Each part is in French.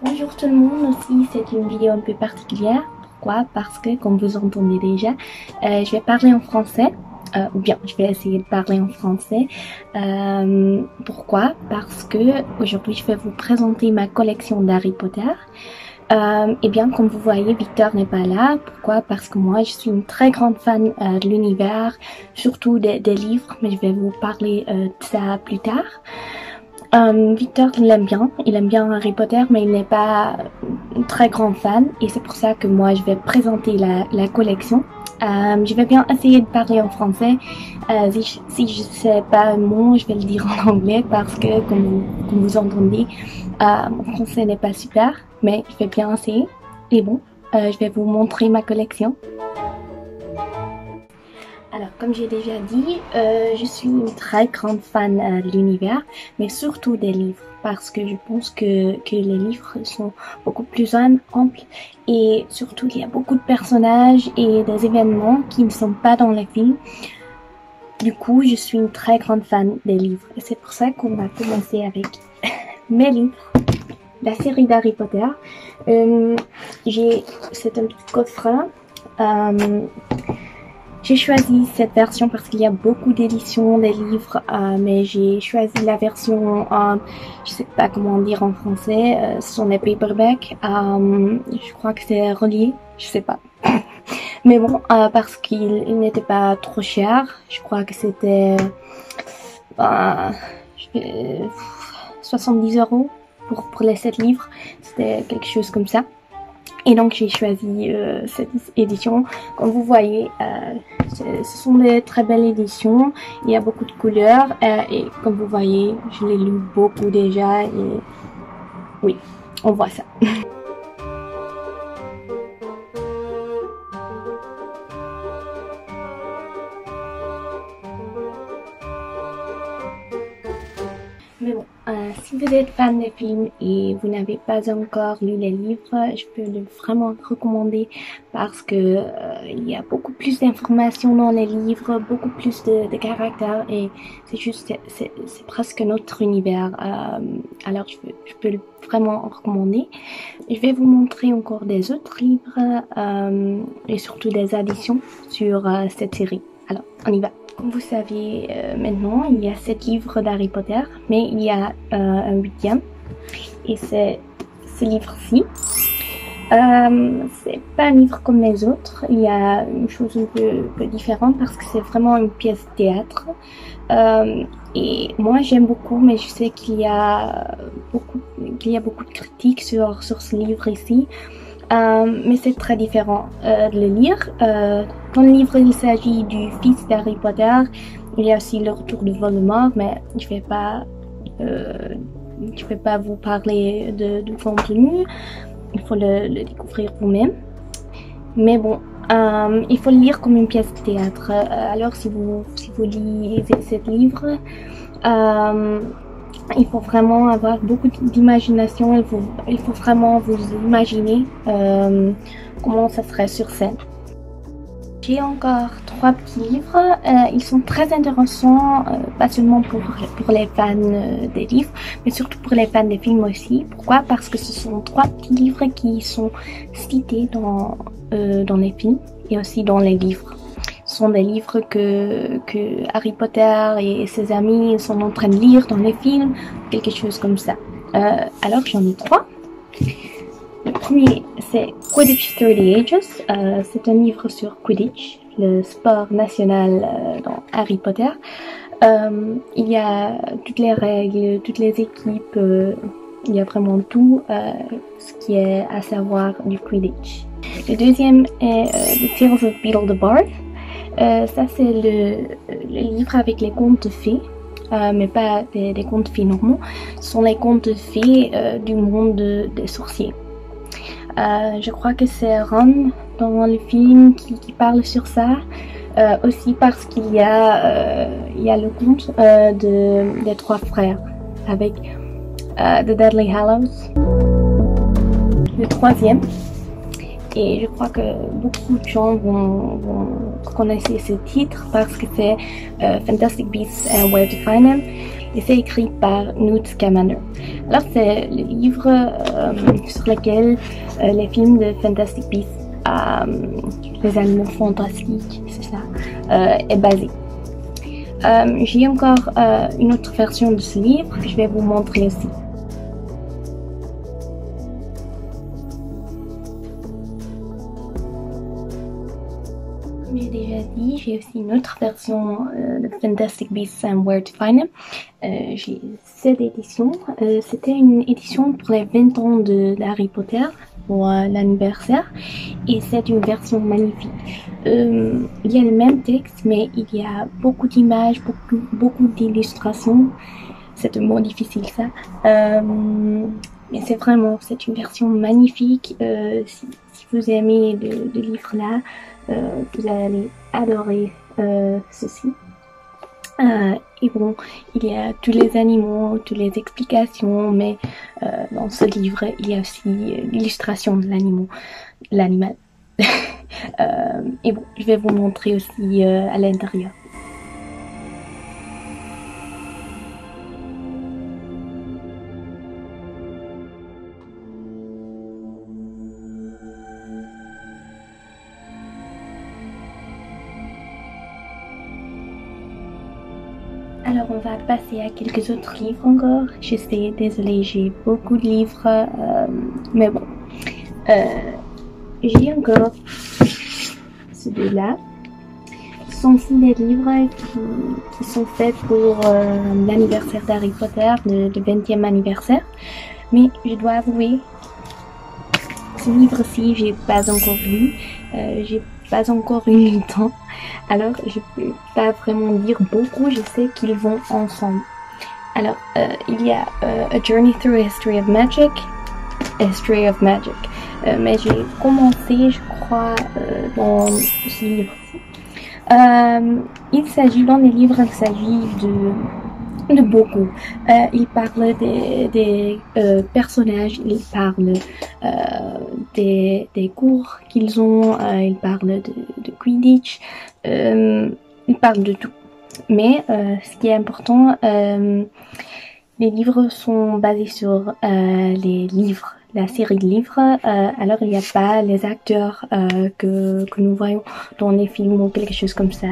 Bonjour tout le monde, aussi c'est une vidéo un peu particulière. Pourquoi? Parce que comme vous entendez déjà, je vais parler en français. Ou bien je vais essayer de parler en français. Pourquoi? Parce que aujourd'hui je vais vous présenter ma collection d'Harry Potter. Et bien comme vous voyez, Victor n'est pas là. Pourquoi? Parce que moi je suis une très grande fan de l'univers, surtout des livres, mais je vais vous parler de ça plus tard. Victor il aime bien Harry Potter, mais il n'est pas un très grand fan et c'est pour ça que moi je vais présenter la collection. Je vais bien essayer de parler en français. Si je sais pas un mot, je vais le dire en anglais parce que comme vous entendez, mon français n'est pas super, mais je vais bien essayer. Et bon, je vais vous montrer ma collection. Alors, comme j'ai déjà dit, je suis une très grande fan de l'univers, mais surtout des livres, parce que je pense que les livres sont beaucoup plus amples et surtout il y a beaucoup de personnages et des événements qui ne sont pas dans les films. Du coup, je suis une très grande fan des livres et c'est pour ça qu'on va commencer avec mes livres, la série d'Harry Potter. C'est un petit coffret. J'ai choisi cette version parce qu'il y a beaucoup d'éditions des livres, mais j'ai choisi la version, je sais pas comment dire en français, ce sont des paperbacks, je crois que c'est relié, je sais pas. Mais bon, parce qu'il n'était pas trop cher, je crois que c'était 70 € pour les 7 livres, c'était quelque chose comme ça. Et donc j'ai choisi cette édition. Comme vous voyez, ce sont des très belles éditions. Il y a beaucoup de couleurs et comme vous voyez, je l'ai lu beaucoup déjà et oui, on voit ça. Mais bon, si vous êtes fan des films et vous n'avez pas encore lu les livres, je peux le vraiment recommander parce que il y a beaucoup plus d'informations dans les livres, beaucoup plus de caractères et c'est juste, c'est presque notre univers. Alors je peux vraiment recommander. Je vais vous montrer encore des autres livres et surtout des additions sur cette série. Alors, on y va. Comme vous savez maintenant, il y a 7 livres d'Harry Potter, mais il y a un 8e, et c'est ce livre-ci. C'est pas un livre comme les autres, il y a une chose un peu différente parce que c'est vraiment une pièce de théâtre. Et moi j'aime beaucoup, mais je sais qu'il y a beaucoup de critiques sur ce livre ici. Mais c'est très différent de le lire. Dans le livre, il s'agit du fils d'Harry Potter. Il y a aussi le retour de Voldemort, mais je vais pas vous parler de contenu. Il faut le découvrir vous-même. Mais bon, il faut le lire comme une pièce de théâtre. Alors si vous lisez ce livre, il faut vraiment avoir beaucoup d'imagination, il faut vraiment vous imaginer comment ça serait sur scène. J'ai encore 3 petits livres, ils sont très intéressants, pas seulement pour les fans des livres, mais surtout pour les fans des films aussi. Pourquoi? Parce que ce sont 3 petits livres qui sont cités dans les films et aussi dans les livres. Ce sont des livres que Harry Potter et ses amis sont en train de lire dans les films, quelque chose comme ça. Alors j'en ai 3. Le premier c'est Quidditch Through the Ages. C'est un livre sur Quidditch, le sport national dans Harry Potter. Il y a toutes les règles, toutes les équipes, il y a vraiment tout ce qui est à savoir du Quidditch. Le deuxième est The Tales of Beedle the Bard. Ça c'est le livre avec les contes de fées, mais pas des contes de fées normaux. Ce sont les contes de fées du monde des sorciers. Je crois que c'est Ron dans le film qui parle sur ça. Aussi parce qu'il y a le conte des 3 frères avec The Deathly Hallows. Le troisième. Et je crois que beaucoup de gens vont connaître ce titre parce que c'est Fantastic Beasts and Where to Find Them. et c'est écrit par Newt Scamander. Alors c'est le livre sur lequel les films de Fantastic Beasts, les animaux fantastiques, c'est ça, est basé. J'ai encore une autre version de ce livre que je vais vous montrer aussi. Comme j'ai déjà dit, j'ai aussi une autre version de Fantastic Beasts and Where to Find Them. J'ai cette édition. C'était une édition pour les 20 ans d'Harry Potter, pour l'anniversaire. Et c'est une version magnifique. Il y a le même texte, mais il y a beaucoup d'images, beaucoup d'illustrations. C'est un mot difficile ça. Mais c'est une version magnifique. Si vous aimez le livre là, vous allez adorer ceci. Et bon, il y a tous les animaux, toutes les explications, mais dans ce livre, il y a aussi l'illustration de l'animal. Et bon, je vais vous montrer aussi à l'intérieur. Alors on va passer à quelques autres livres encore. Je sais, désolée, j'ai beaucoup de livres, mais bon. J'ai encore ces deux-là. Ce sont aussi des livres qui sont faits pour l'anniversaire d'Harry Potter, le 20e anniversaire. Mais je dois avouer, ce livre-ci, j'ai pas encore lu. J'ai pas encore eu le temps. Alors, je peux pas vraiment dire beaucoup, je sais qu'ils vont ensemble. Alors, il y a A Journey Through a History of Magic. Mais j'ai commencé, je crois, dans ce livre-ci. Dans les livres, il s'agit de beaucoup. Il parle des personnages, il parle des cours qu'ils ont, il parle de Quidditch, il parle de tout. Mais ce qui est important, les livres sont basés sur les livres, la série de livres. Alors il n'y a pas les acteurs que nous voyons dans les films ou quelque chose comme ça.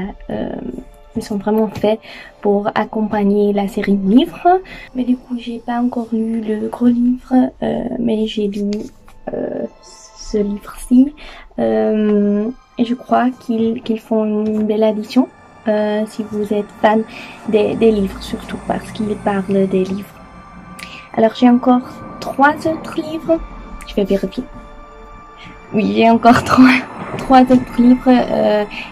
Ils sont vraiment faits pour accompagner la série de livres. Mais du coup, j'ai pas encore lu le gros livre, mais j'ai lu ce livre-ci. Et je crois qu'ils font une belle addition. Si vous êtes fan des livres, surtout parce qu'ils parlent des livres. Alors j'ai encore 3 autres livres. Je vais vérifier. Oui, j'ai encore 3 autres livres.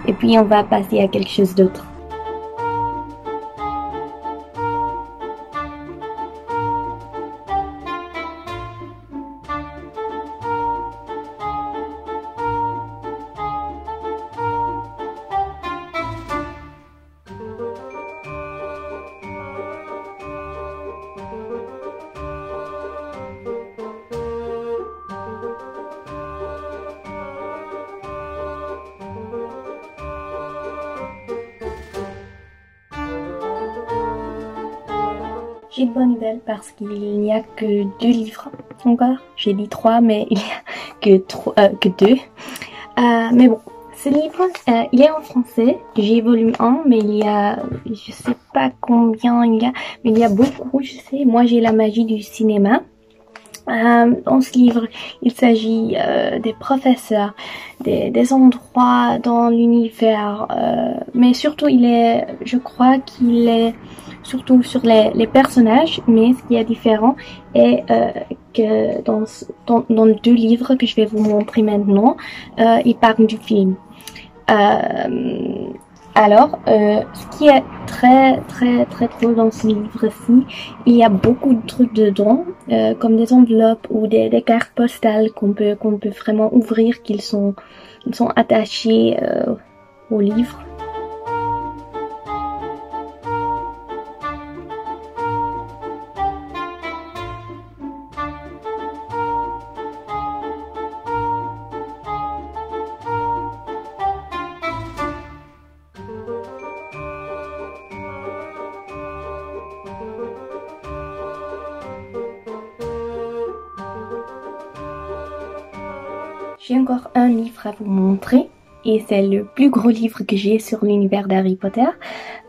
Et puis on va passer à quelque chose d'autre. J'ai une bonne nouvelle parce qu'il n'y a que 2 livres encore. J'ai dit 3, mais il n'y a que 2. Mais bon, ce livre, il est en français. J'ai volume 1, mais il y a, je sais pas combien il y a, mais il y a beaucoup, je sais. Moi, j'ai la magie du cinéma. Dans ce livre, il s'agit des professeurs, des endroits dans l'univers, mais surtout je crois qu'il est surtout sur les personnages, mais ce qui est différent est que dans les 2 livres que je vais vous montrer maintenant, il parle du film. Alors, ce qui est très drôle dans ce livre-ci, il y a beaucoup de trucs dedans, comme des enveloppes ou des cartes postales qu'on peut vraiment ouvrir, qu'ils sont attachés au livre. J'ai encore un livre à vous montrer et c'est le plus gros livre que j'ai sur l'univers d'Harry Potter.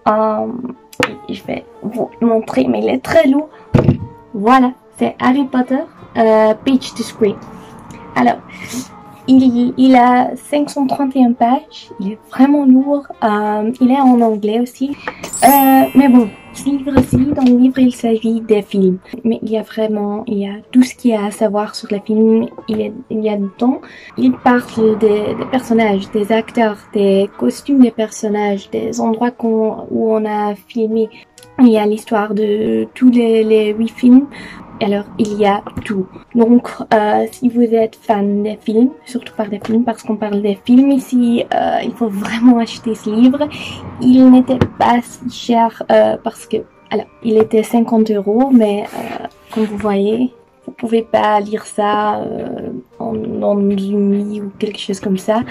Je vais vous le montrer, mais il est très lourd. Voilà, c'est Harry Potter, Page to Scream. Alors, il a 531 pages, il est vraiment lourd, il est en anglais aussi. Mais bon, ce livre-ci, dans le livre, il s'agit des films. Mais il y a tout ce qu'il y a à savoir sur les films, il y a dedans. Il parle des personnages, des acteurs, des costumes des personnages, des endroits où on a filmé. Il y a l'histoire de tous les 8 films. Alors, il y a tout. Donc, si vous êtes fan des films, surtout par des films, parce qu'on parle des films ici, il faut vraiment acheter ce livre. Il n'était pas si cher parce que, alors, il était 50 €, mais comme vous voyez, vous pouvez pas lire ça dans une nuit ou quelque chose comme ça.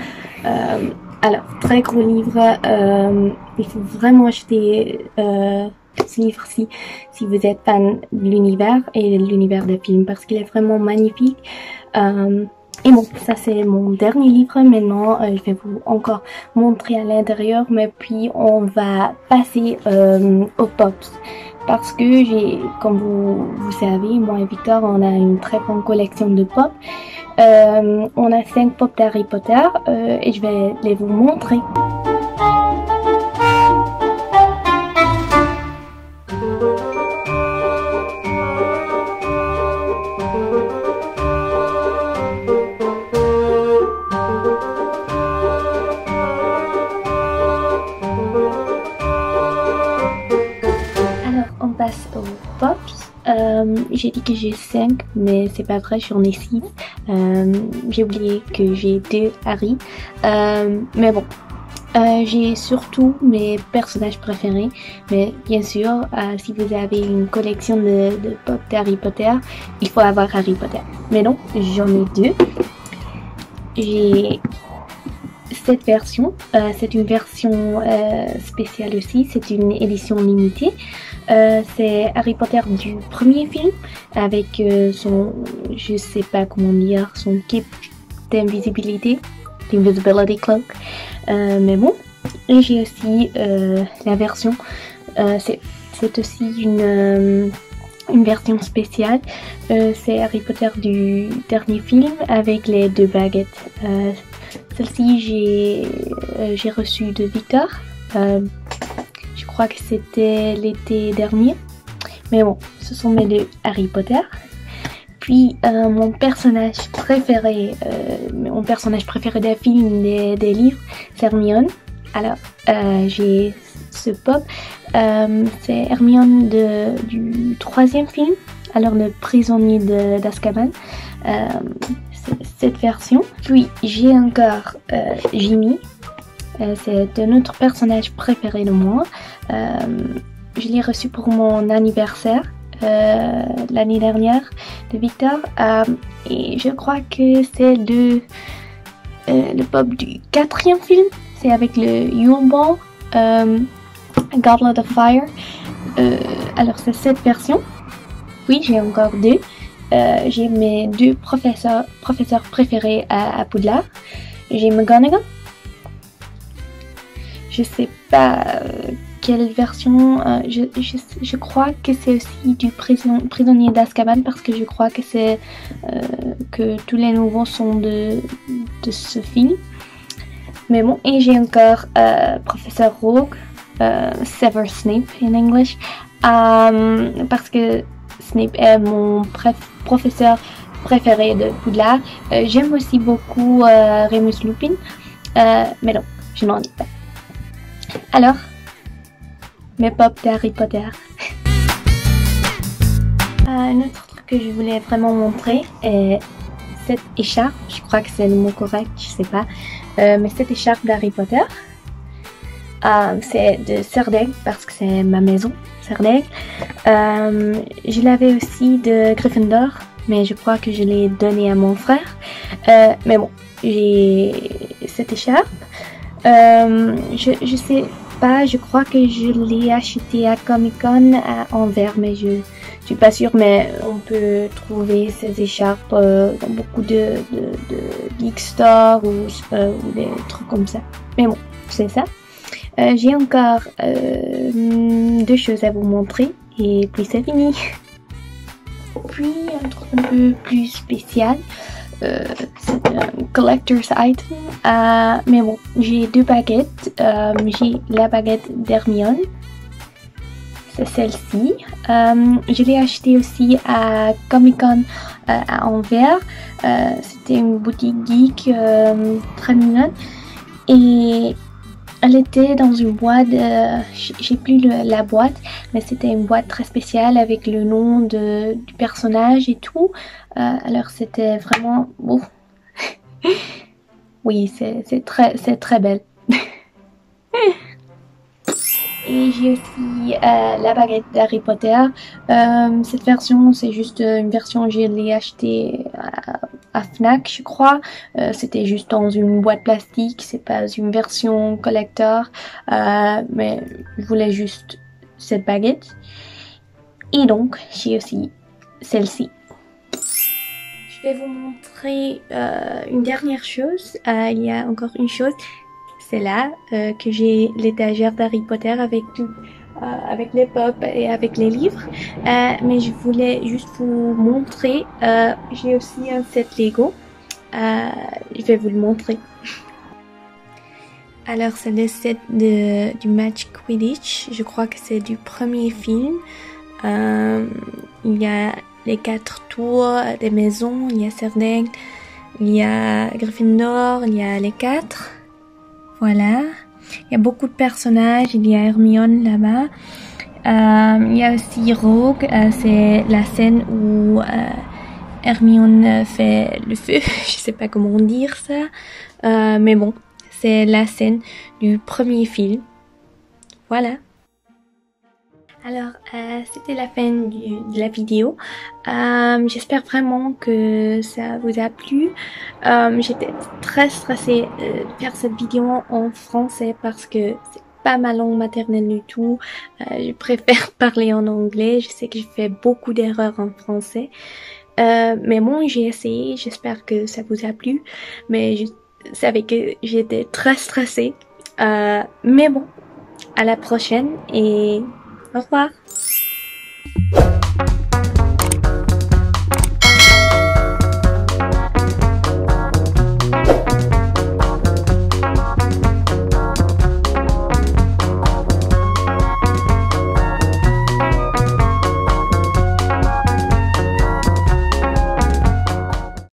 Alors, très gros livre. Il faut vraiment acheter ce livre-ci si vous êtes fan de l'univers et de l'univers des films parce qu'il est vraiment magnifique. Et bon, ça c'est mon dernier livre. Maintenant, je vais vous encore montrer à l'intérieur, mais puis on va passer aux pops. Parce que comme vous savez, moi et Victor, on a une très grande collection de pop. On a 5 pop d'Harry Potter et je vais les vous montrer. Aux pops, j'ai dit que j'ai 5, mais c'est pas vrai, j'en ai 6. J'ai oublié que j'ai 2 Harry, mais bon, j'ai surtout mes personnages préférés. Mais bien sûr, si vous avez une collection de pop d'Harry Potter, il faut avoir Harry Potter. Mais non, j'en ai 2. J'ai cette version, c'est une version spéciale aussi, c'est une édition limitée. C'est Harry Potter du premier film avec je sais pas comment dire, son cape d'invisibilité, l'invisibility cloak. Mais bon, et j'ai aussi la version, c'est aussi une version spéciale. C'est Harry Potter du dernier film avec les 2 baguettes. Celle-ci j'ai reçu de Victor. Je crois que c'était l'été dernier. Mais bon, ce sont mes 2 Harry Potter. Puis mon personnage préféré des films, des livres, c'est Hermione. Alors, j'ai ce pop. C'est Hermione du 3e film. Alors, le prisonnier d'Azkaban. Cette version. Puis, j'ai encore Ginny. C'est un autre personnage préféré de moi. Je l'ai reçu pour mon anniversaire l'année dernière de Victor. Et je crois que c'est le pop du 4e film. C'est avec le Yule Ball, Goblet of Fire. Alors c'est cette version. Oui, j'ai encore 2. J'ai mes 2 professeurs préférés à Poudlard. J'ai McGonagall. Je sais pas quelle version, je crois que c'est aussi du prisonnier d'Azkaban parce que je crois que c'est que tous les nouveaux sont de ce film. Mais bon, et j'ai encore Professeur Rogue, Severus Snape in English, parce que Snape est mon professeur préféré de Poudlard. J'aime aussi beaucoup Remus Lupin, mais non, je n'en dis pas. Alors, mes pop d'Harry Potter. Un autre truc que je voulais vraiment montrer est cette écharpe. Je crois que c'est le mot correct, je sais pas. Mais cette écharpe d'Harry Potter, c'est de Serdaigle parce que c'est ma maison, Serdaigle. Je l'avais aussi de Gryffondor, mais je crois que je l'ai donné à mon frère. Mais bon, j'ai cette écharpe. Je sais pas, je crois que je l'ai acheté à Comic Con à Anvers, mais je Je suis pas sûre, mais on peut trouver ces écharpes dans beaucoup de geek store ou des trucs comme ça. Mais bon, c'est ça. J'ai encore 2 choses à vous montrer et puis c'est fini. Puis un truc un peu plus spécial. C'est un collector's item. Mais bon, j'ai 2 baguettes. J'ai la baguette d'Hermione. C'est celle-ci. Je l'ai achetée aussi à Comic Con à Anvers. C'était une boutique geek très mignonne. Et elle était dans une boîte, j'ai plus la boîte, mais c'était une boîte très spéciale avec le nom du personnage et tout. Alors c'était vraiment beau. Oui, c'est très belle. Et j'ai aussi la baguette d'Harry Potter. Cette version, c'est juste une version, je l'ai achetée à Fnac, je crois. C'était juste dans une boîte plastique, c'est pas une version collector. Mais je voulais juste cette baguette. Et donc, j'ai aussi celle-ci. Je vais vous montrer une dernière chose. Il y a encore une chose. C'est là que j'ai l'étagère d'Harry Potter avec tout, avec les pop et avec les livres. Mais je voulais juste vous montrer. J'ai aussi un set Lego. Je vais vous le montrer. Alors c'est le set du match Quidditch. Je crois que c'est du premier film. Il y a les 4 tours des maisons. Il y a Serdaigle, il y a Gryffindor, il y a les 4. Voilà, il y a beaucoup de personnages, il y a Hermione là-bas. Il y a aussi Rogue, c'est la scène où Hermione fait le feu, je sais pas comment dire ça. Mais bon, c'est la scène du premier film. Voilà. Alors, c'était la fin de la vidéo. J'espère vraiment que ça vous a plu. J'étais très stressée de faire cette vidéo en français parce que c'est pas ma langue maternelle du tout. Je préfère parler en anglais. Je sais que je fais beaucoup d'erreurs en français. Mais bon, j'ai essayé. J'espère que ça vous a plu. Mais je savais que j'étais très stressée. Mais bon, à la prochaine et au revoir.